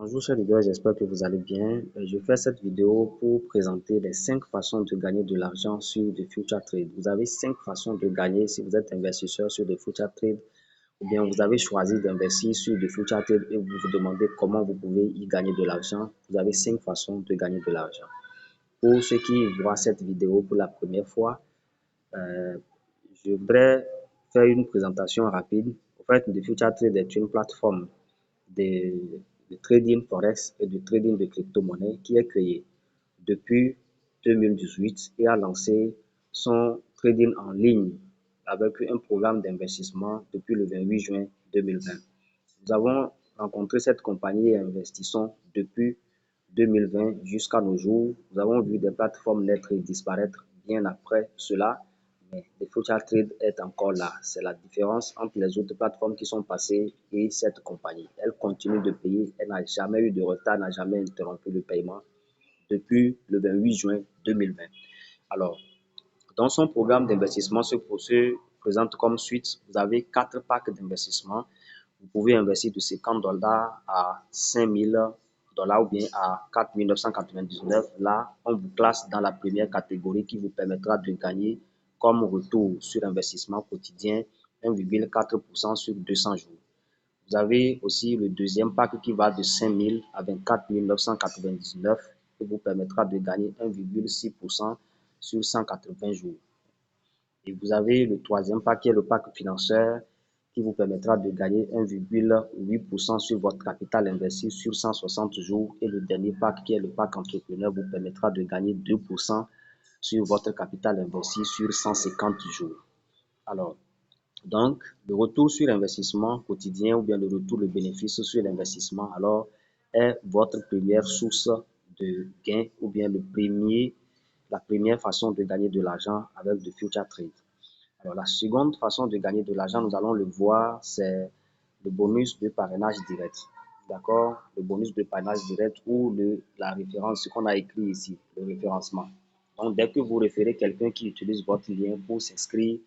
Bonjour chers leaders, j'espère que vous allez bien. Je fais cette vidéo pour présenter les 5 façons de gagner de l'argent sur des future trade. Vous avez 5 façons de gagner si vous êtes investisseur sur des future trade ou bien vous avez choisi d'investir sur des future trade et vous vous demandez comment vous pouvez y gagner de l'argent. Vous avez 5 façons de gagner de l'argent. Pour ceux qui voient cette vidéo pour la première fois, euh, je voudrais faire une présentation rapide. En fait, The Future Trade est une plateforme de, de trading forex et de trading de crypto-monnaies qui est créée depuis 2018 et a lancé son trading en ligne avec un programme d'investissement depuis le 28 juin 2020. Nous avons rencontré cette compagnie et investissons depuis 2020 jusqu'à nos jours. Nous avons vu des plateformes naître et disparaître bien après cela, mais The Future Trade est encore là. C'est la différence entre les autres plateformes qui sont passées et cette compagnie. Elle continue de payer, elle n'a jamais eu de retard, n'a jamais interrompu le paiement depuis le 28 juin 2020. Alors, dans son programme d'investissement, ce présente comme suite. Vous avez 4 packs d'investissement. Vous pouvez investir de 50$ à 5000$ ou bien à 4999. Là, on vous classe dans la première catégorie qui vous permettra de gagner comme retour sur investissement quotidien 1,4% sur 200 jours. Vous avez aussi le deuxième pack qui va de 5000 à 24 999 qui vous permettra de gagner 1,6% sur 180 jours. Et vous avez le troisième pack qui est le pack financier qui vous permettra de gagner 1,8% sur votre capital investi sur 160 jours. Et le dernier pack qui est le pack entrepreneur vous permettra de gagner 2% sur votre capital investi sur 150 jours. Alors, donc, le retour sur investissement quotidien ou bien le retour de bénéfice sur l'investissement, alors, est votre première source de gain ou bien la première façon de gagner de l'argent avec de future trade. Alors, la seconde façon de gagner de l'argent, nous allons le voir, c'est le bonus de parrainage direct. D'accord? Le bonus de parrainage direct ou la référence, ce qu'on a écrit ici, le référencement. Donc, dès que vous référez quelqu'un qui utilise votre lien pour s'inscrire,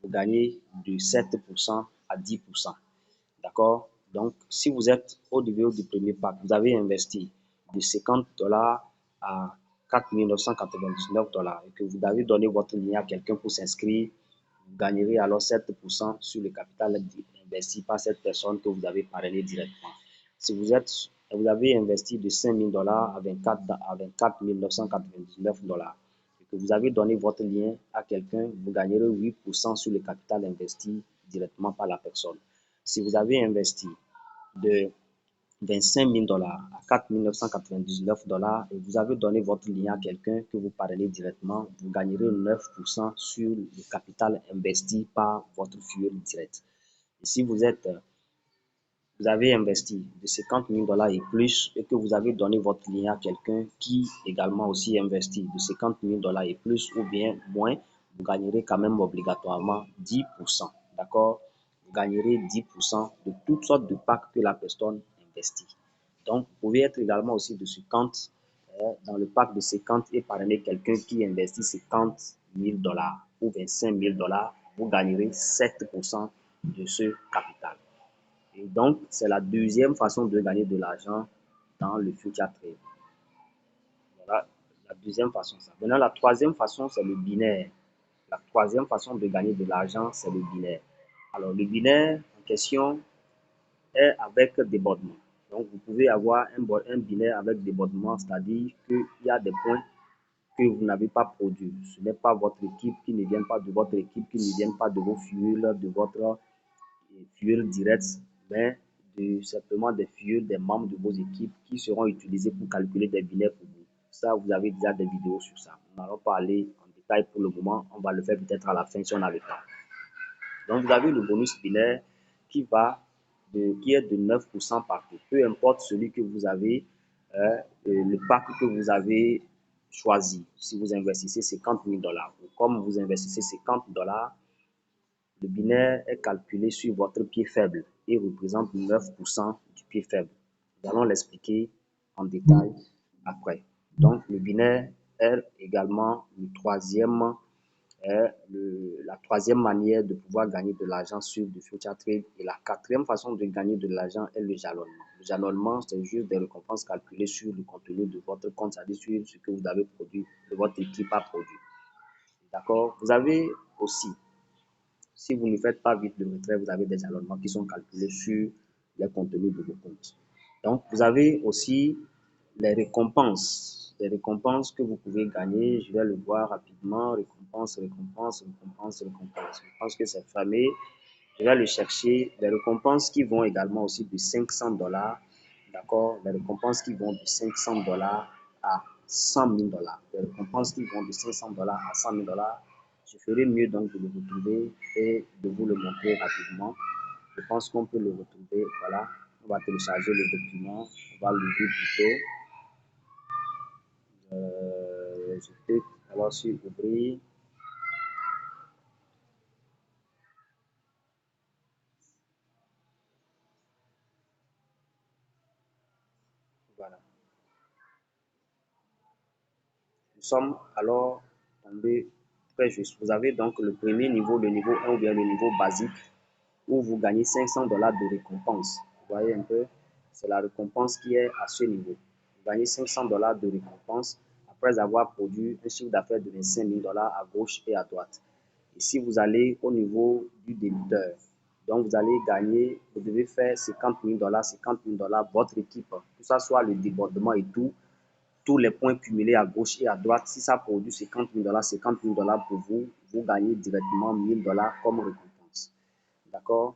vous gagnez de 7% à 10%. D'accord? Donc, si vous êtes au niveau du premier pack, vous avez investi de 50$ à 4 999$ et que vous avez donné votre lien à quelqu'un pour s'inscrire, vous gagnerez alors 7% sur le capital investi par cette personne que vous avez parrainé directement. Si vous avez investi de 5000$ à 24 999$ et que vous avez donné votre lien à quelqu'un, vous gagnerez 8% sur le capital investi directement par la personne. Si vous avez investi de 25 000$ à 4 999$ et vous avez donné votre lien à quelqu'un que vous parlez directement, vous gagnerez 9% sur le capital investi par votre flux direct. Et si vous avez investi de 50 000$ et plus et que vous avez donné votre lien à quelqu'un qui également aussi investit de 50 000$ et plus ou bien moins, vous gagnerez quand même obligatoirement 10%. D'accord? Vous gagnerez 10% de toutes sortes de packs que la personne investit. Donc, vous pouvez être également aussi de 50 dans le pack de 50 et parrainer quelqu'un qui investit 50 000$ ou 25 000$, vous gagnerez 7% de ce capital. Et donc, c'est la deuxième façon de gagner de l'argent dans le future trade. Voilà la deuxième façon. Maintenant, la troisième façon, c'est le binaire. La troisième façon de gagner de l'argent, c'est le binaire. Alors, le binaire en question est avec débordement. Donc, vous pouvez avoir un binaire avec débordement, c'est-à-dire qu'il y a des points que vous n'avez pas produits. Ce n'est pas votre équipe qui ne vient pas de votre équipe, qui ne viennent pas de vos fuels, de votre fuel direct, mais simplement des fuels des membres de vos équipes qui seront utilisés pour calculer des binaires pour vous. Ça, vous avez déjà des vidéos sur ça. Nous n'allons pas aller en détail pour le moment. On va le faire peut-être à la fin si on a le temps. Donc, vous avez le bonus binaire qui est de 9% partout. Peu importe celui que vous avez, le pack que vous avez choisi. Si vous investissez 50 000$ ou comme vous investissez 50$, le binaire est calculé sur votre pied faible et représente 9% du pied faible. Nous allons l'expliquer en détail après. Donc, le binaire est également le troisième est la troisième manière de pouvoir gagner de l'argent sur du future trade. Et la quatrième façon de gagner de l'argent est le jalonnement. Le jalonnement, c'est juste des récompenses calculées sur le contenu de votre compte, c'est-à-dire sur ce que vous avez produit, que votre équipe a produit. D'accord? Vous avez aussi, si vous ne faites pas vite de retrait, vous avez des jalonnements qui sont calculés sur les contenus de vos comptes. Donc, vous avez aussi les récompenses que vous pouvez gagner. Je vais le voir rapidement. Récompense, récompense, récompense, récompense. Je pense que c'est fameux. Je vais le chercher. Les récompenses qui vont également aussi de 500 dollars. D'accord? Les récompenses qui vont de 500 dollars à 100 000 dollars. Les récompenses qui vont de 500 dollars à 100 000 dollars. Je ferai mieux donc de le retrouver et de vous le montrer rapidement. Je pense qu'on peut le retrouver. Voilà. On va télécharger le document. On va l'ouvrir plutôt. Je clique alors sur ouvrir. Voilà. Nous sommes alors tombés très juste. Vous avez donc le premier niveau, le niveau 1 ou bien le niveau basique où vous gagnez 500 dollars de récompense. Vous voyez un peu, c'est la récompense qui est à ce niveau. Vous gagnez 500 dollars de récompense après avoir produit un chiffre d'affaires de 25 000 dollars à gauche et à droite. Et si vous allez au niveau du débiteur, donc vous allez gagner, vous devez faire 50 000 dollars, 50 000 dollars, votre équipe, que ce soit le débordement et tout, tous les points cumulés à gauche et à droite, si ça produit 50 000 dollars, 50 000 dollars pour vous, vous gagnez directement 1000 dollars comme récompense. D'accord?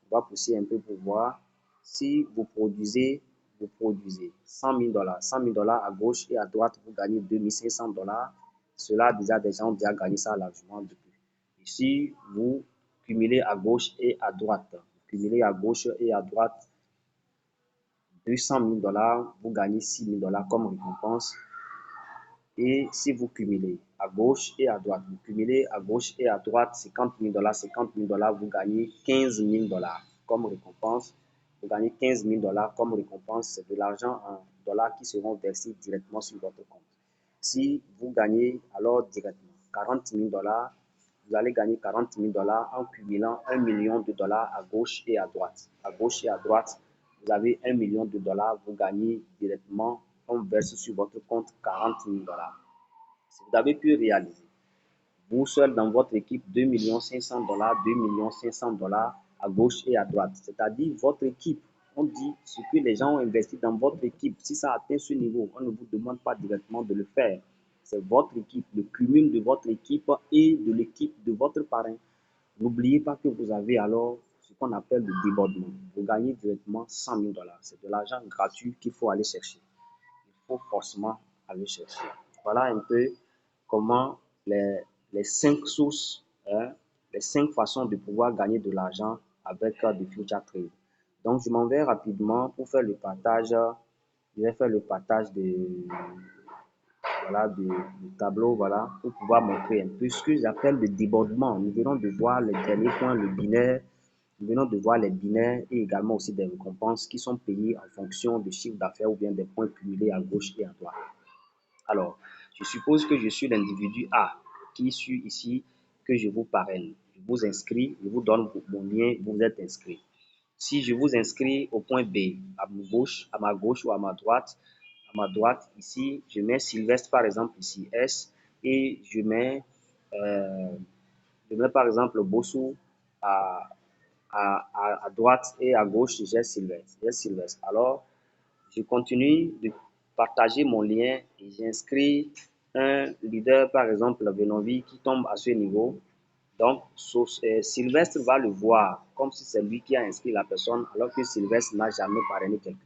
On va pousser un peu pour voir. Si vous produisez 100 000 dollars, 100 000 dollars à gauche et à droite, vous gagnez 2500 dollars. Cela, déjà, des gens ont déjà gagné ça largement depuis. Ici, vous cumulez à gauche et à droite. Vous cumulez à gauche et à droite 200 000 dollars, vous gagnez 6 000 dollars comme récompense. Et si vous cumulez à gauche et à droite, vous cumulez à gauche et à droite 50 000 dollars, 50 000 dollars, vous gagnez 15 000 dollars comme récompense. Vous gagnez 15 000 dollars comme récompense. C'est de l'argent en dollars qui seront versés directement sur votre compte. Si vous gagnez alors directement 40 000 dollars, vous allez gagner 40 000 dollars en cumulant 1 million de dollars à gauche et à droite. À gauche et à droite, vous avez 1 million de dollars, vous gagnez directement, on verse sur votre compte 40 000 dollars. Si vous avez pu réaliser, vous seul dans votre équipe, 2 500 000 dollars, 2 500 000 dollars à gauche et à droite. C'est-à-dire votre équipe, on dit ce que les gens ont investi dans votre équipe. Si ça atteint ce niveau, on ne vous demande pas directement de le faire. C'est votre équipe, le cumul de votre équipe et de l'équipe de votre parrain. N'oubliez pas que vous avez alors ce qu'on appelle le débordement. Vous gagnez directement 100 000 dollars. C'est de l'argent gratuit qu'il faut aller chercher. Il faut forcément aller chercher. Voilà un peu comment les 5 sources, hein, les 5 façons de pouvoir gagner de l'argent avec du future trade. Donc, je m'en vais rapidement pour faire le partage. Je vais faire le partage voilà, du tableau, voilà, pour pouvoir montrer un peu ce que j'appelle le débordement. Nous venons de voir les derniers points, le binaire. Nous venons de voir les binaires et également aussi des récompenses qui sont payées en fonction du chiffre d'affaires ou bien des points cumulés à gauche et à droite. Alors, je suppose que je suis l'individu A qui suis ici, que je vous parraine. Je vous inscris, je vous donne mon lien, vous êtes inscrit. Si je vous inscris au point B, à ma gauche ou à ma droite ici, je mets Sylvestre par exemple ici, S, et euh, je mets par exemple Bossou à, à droite et à gauche, j'ai Sylvestre. Alors, je continue de partager mon lien et j'inscris un leader, par exemple, Venonvi, qui tombe à ce niveau. Donc, Sylvestre va le voir comme si c'est lui qui a inscrit la personne, alors que Sylvestre n'a jamais parrainé quelqu'un.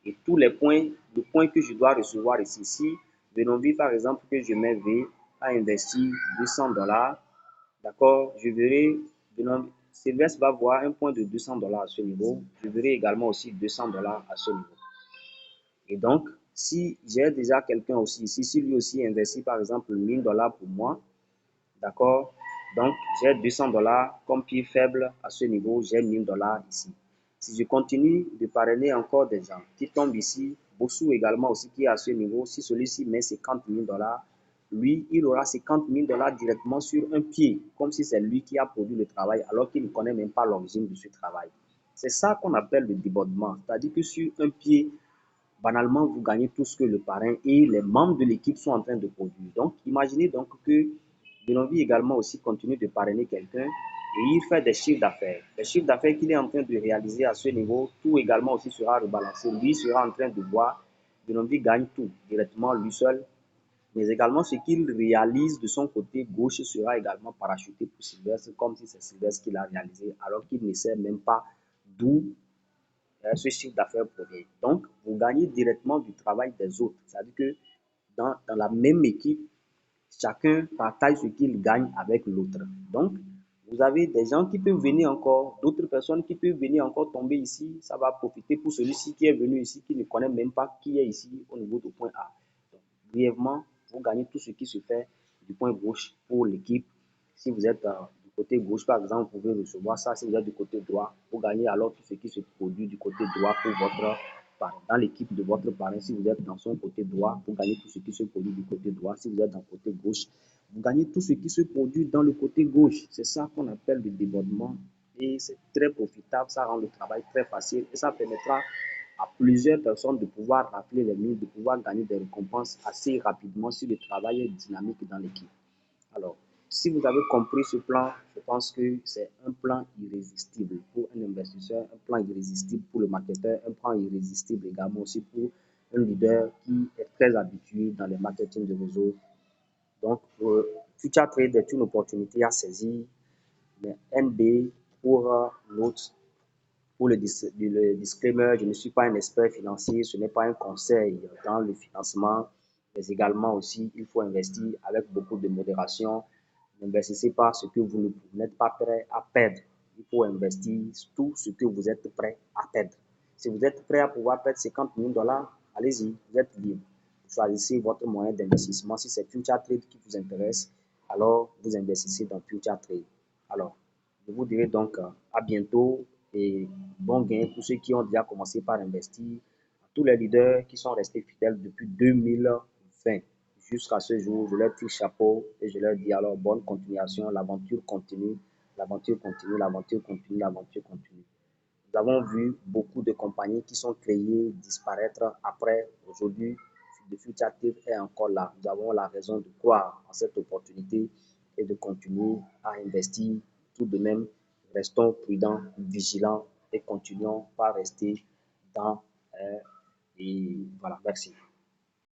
Et tous les points, le point que je dois recevoir ici, si Venonvi, par exemple, que je mets V, a investi 200 dollars, d'accord, je verrai, Sylvestre va voir un point de 200 dollars à ce niveau. Je verrai également aussi 200 dollars à ce niveau. Et donc, si j'ai déjà quelqu'un aussi ici, si lui aussi investit par exemple 1000 dollars pour moi, d'accord, donc j'ai 200 dollars comme pied faible à ce niveau, j'ai 1000 dollars ici. Si je continue de parrainer encore des gens qui tombent ici, Bossou également aussi qui est à ce niveau, si celui-ci met 50 000 dollars, lui, il aura 50 000 $ directement sur un pied, comme si c'est lui qui a produit le travail, alors qu'il ne connaît même pas l'origine de ce travail. C'est ça qu'on appelle le débordement. C'est-à-dire que sur un pied, banalement, vous gagnez tout ce que le parrain et les membres de l'équipe sont en train de produire. Donc, imaginez donc que Denonville également aussi continue de parrainer quelqu'un et il fait des chiffres d'affaires. Les chiffres d'affaires qu'il est en train de réaliser à ce niveau, tout également aussi sera rebalancé. Lui sera en train de voir Denonville gagne tout directement lui seul, mais également ce qu'il réalise de son côté gauche sera également parachuté pour Sylvestre, comme si c'est Sylvestre qui l'a réalisé, alors qu'il ne sait même pas d'où ce chiffre d'affaires provient. Donc, vous gagnez directement du travail des autres. C'est-à-dire que dans la même équipe, chacun partage ce qu'il gagne avec l'autre. Donc, vous avez des gens qui peuvent venir encore, d'autres personnes qui peuvent venir encore tomber ici. Ça va profiter pour celui-ci qui est venu ici, qui ne connaît même pas qui est ici au niveau du point A. Donc, brièvement, vous gagnez tout ce qui se fait du point gauche pour l'équipe. Si vous êtes du côté gauche, par exemple, vous pouvez recevoir ça. Si vous êtes du côté droit, vous gagnez alors tout ce qui se produit du côté droit pour votre parrain. Dans l'équipe de votre parrain, si vous êtes dans son côté droit, vous gagnez tout ce qui se produit du côté droit. Si vous êtes dans le côté gauche, vous gagnez tout ce qui se produit dans le côté gauche. C'est ça qu'on appelle le débordement et c'est très profitable. Ça rend le travail très facile et ça permettra à plusieurs personnes de pouvoir rafler les murs, de pouvoir gagner des récompenses assez rapidement si le travail est dynamique dans l'équipe. Alors, si vous avez compris ce plan, je pense que c'est un plan irrésistible pour un investisseur, un plan irrésistible pour le marketeur, un plan irrésistible également aussi pour un leader qui est très habitué dans le marketing de réseau. Donc, Future Trade est une opportunité à saisir, mais NB pour l'autre. Pour le disclaimer, je ne suis pas un expert financier, ce n'est pas un conseil dans le financement, mais également aussi, il faut investir avec beaucoup de modération. N'investissez pas ce que vous n'êtes pas prêt à perdre. Il faut investir tout ce que vous êtes prêt à perdre. Si vous êtes prêt à pouvoir perdre 50 000 $, allez-y, vous êtes libre. Choisissez votre moyen d'investissement. Si c'est Future Trade qui vous intéresse, alors vous investissez dans Future Trade. Alors, je vous dirai donc à bientôt et bon gain pour ceux qui ont déjà commencé par investir. Tous les leaders qui sont restés fidèles depuis 2020 jusqu'à ce jour, je leur tire chapeau et je leur dis alors bonne continuation. L'aventure continue, l'aventure continue, l'aventure continue, l'aventure continue. Nous avons vu beaucoup de compagnies qui sont créées disparaître après. Aujourd'hui, The Future Trade est encore là. Nous avons la raison de croire en cette opportunité et de continuer à investir. Tout de même, restons prudents, vigilants et continuons par rester dans et voilà, merci.